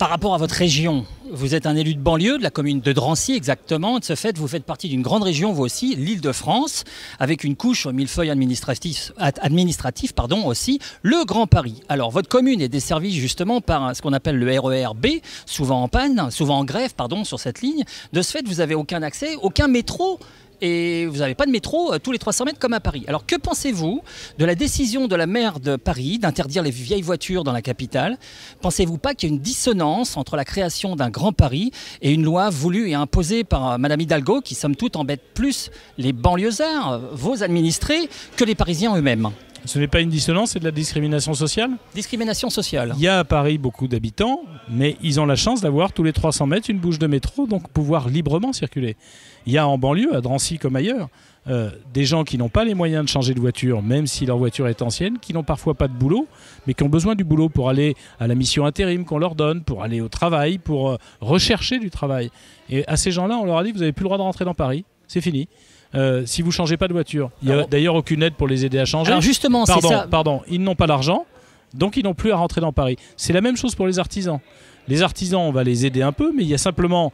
par rapport à votre région, vous êtes un élu de banlieue, de la commune de Drancy exactement. De ce fait, vous faites partie d'une grande région, vous aussi, l'Île-de-France, avec une couche au millefeuille administratif aussi, le Grand Paris. Alors, votre commune est desservie justement par ce qu'on appelle le RER B, souvent en panne, souvent en grève, sur cette ligne. De ce fait, vous n'avez aucun accès, aucun métro. Et vous n'avez pas de métro tous les 300 mètres comme à Paris. Alors que pensez-vous de la décision de la maire de Paris d'interdire les vieilles voitures dans la capitale? Pensez-vous pas qu'il y a une dissonance entre la création d'un Grand Paris et une loi voulue et imposée par Madame Hidalgo qui, somme toute, embête plus les banlieusards, vos administrés, que les Parisiens eux-mêmes? Ce n'est pas une dissonance, c'est de la discrimination sociale. Discrimination sociale. Il y a à Paris beaucoup d'habitants, mais ils ont la chance d'avoir tous les 300 mètres une bouche de métro, donc pouvoir librement circuler. Il y a en banlieue, à Drancy comme ailleurs, des gens qui n'ont pas les moyens de changer de voiture, même si leur voiture est ancienne, qui n'ont parfois pas de boulot, mais qui ont besoin du boulot pour aller à la mission intérim qu'on leur donne, pour aller au travail, pour rechercher du travail. Et à ces gens-là, on leur a dit que vous n'avez plus le droit de rentrer dans Paris, c'est fini. Si vous ne changez pas de voiture. Il n'y a d'ailleurs aucune aide pour les aider à changer. Alors justement, c'est ça. Pardon, ils n'ont pas l'argent, donc ils n'ont plus à rentrer dans Paris. C'est la même chose pour les artisans. Les artisans, on va les aider un peu, mais il y a simplement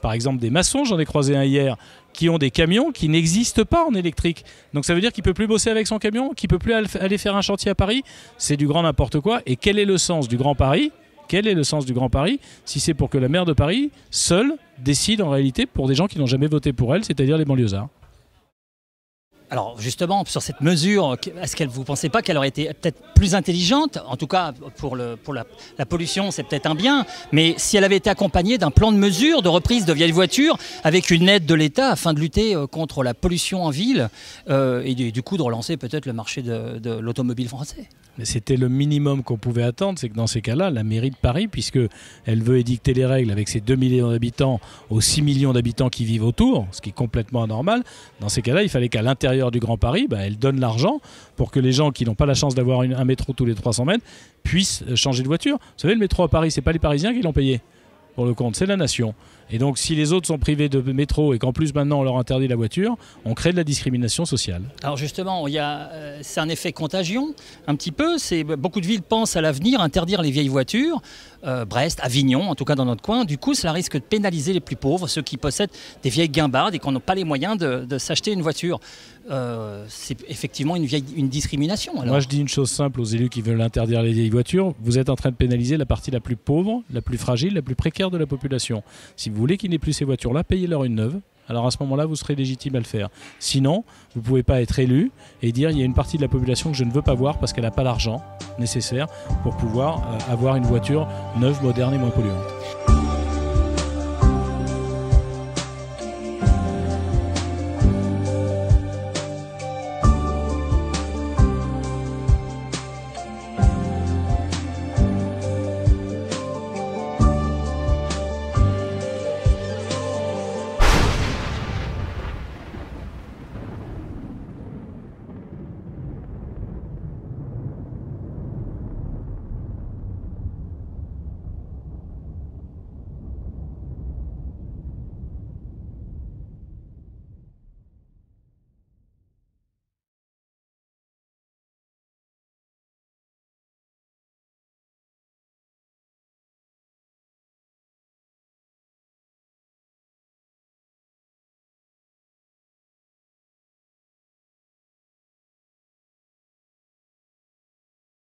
par exemple des maçons, j'en ai croisé un hier, qui ont des camions qui n'existent pas en électrique. Donc ça veut dire qu'il ne peut plus bosser avec son camion, qu'il ne peut plus aller faire un chantier à Paris. C'est du grand n'importe quoi. Et quel est le sens du Grand Paris ? Quel est le sens du Grand Paris si c'est pour que la maire de Paris, seule, décide en réalité pour des gens qui n'ont jamais voté pour elle, c'est-à-dire les banlieusards? Alors justement, sur cette mesure, est-ce que vous ne pensez pas qu'elle aurait été peut-être plus intelligente? En tout cas, pour la pollution, c'est peut-être un bien, mais si elle avait été accompagnée d'un plan de mesure de reprise de vieilles voitures avec une aide de l'État afin de lutter contre la pollution en ville et du coup de relancer peut-être le marché de l'automobile français. Mais c'était le minimum qu'on pouvait attendre, c'est que dans ces cas-là, la mairie de Paris, puisqu'elle veut édicter les règles avec ses 2 millions d'habitants aux 6 millions d'habitants qui vivent autour, ce qui est complètement anormal, dans ces cas-là, il fallait qu'à l'intérieur du Grand Paris, elle donne l'argent pour que les gens qui n'ont pas la chance d'avoir un métro tous les 300 mètres puissent changer de voiture. Vous savez, le métro à Paris, ce n'est pas les Parisiens qui l'ont payé pour le compte, c'est la nation. Et donc si les autres sont privés de métro et qu'en plus maintenant on leur interdit la voiture, on crée de la discrimination sociale. Alors justement, c'est un effet contagion, un petit peu. Beaucoup de villes pensent à l'avenir, interdire les vieilles voitures. Brest, Avignon, en tout cas dans notre coin. Du coup, cela risque de pénaliser les plus pauvres, ceux qui possèdent des vieilles guimbardes et qui n'ont pas les moyens de s'acheter une voiture. C'est effectivement une discrimination. Alors. Moi, je dis une chose simple aux élus qui veulent interdire les vieilles voitures. Vous êtes en train de pénaliser la partie la plus pauvre, la plus fragile, la plus précaire de la population. Si vous voulez qu'ils n'aient plus ces voitures-là, payez-leur une neuve. Alors à ce moment-là, vous serez légitime à le faire. Sinon, vous ne pouvez pas être élu et dire il y a une partie de la population que je ne veux pas voir parce qu'elle n'a pas l'argent nécessaire pour pouvoir avoir une voiture neuve, moderne et moins polluante.